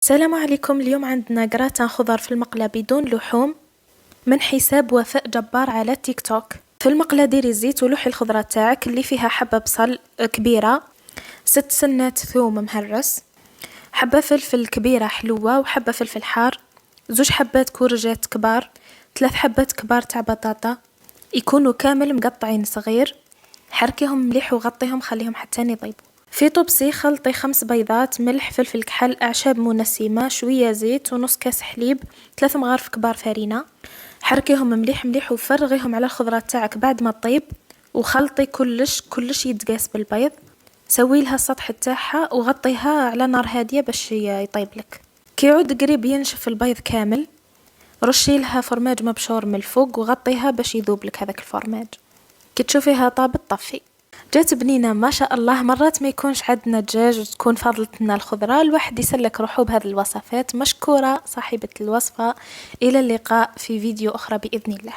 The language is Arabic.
السلام عليكم. اليوم عندنا جراتان خضار في المقلاة بدون لحوم من حساب وفاء جبار على تيك توك. في المقلاة ديري الزيت ولوحي الخضرة تاعك اللي فيها حبة بصل كبيرة، 6 سنات ثوم مهرس، حبة فلفل كبيرة حلوة وحبة فلفل حار، 2 حبات كورجات كبار، 3 حبات كبار تاع بطاطا يكونوا كامل مقطعين صغير، حركيهم مليح وغطيهم خليهم حتى يطيبوا. في طبسي خلطي 5 بيضات، ملح، فلفل كحل، أعشاب منسمة، شوية زيت ونص كاس حليب، 3 مغارف كبار فرينة. حركيهم مليح مليح وفرغيهم على الخضرات تاعك بعد ما تطيب، وخلطي كلش يتقاس بالبيض. سوي لها السطح تاعها وغطيها على نار هادية باش يطيب لك. كي يعود قريب ينشف البيض كامل، رشي لها فرماج مبشور من الفوق وغطيها باش يذوب لك هذاك الفرماج. كي تشوفيها طابت طفي. جات بنينة ما شاء الله. مرات ما يكونش عندنا دجاج وتكون فاضلتنا الخضرة، الواحد يسلك روحه بهذه الوصفات. مشكورة صاحبة الوصفة. إلى اللقاء في فيديو أخرى بإذن الله.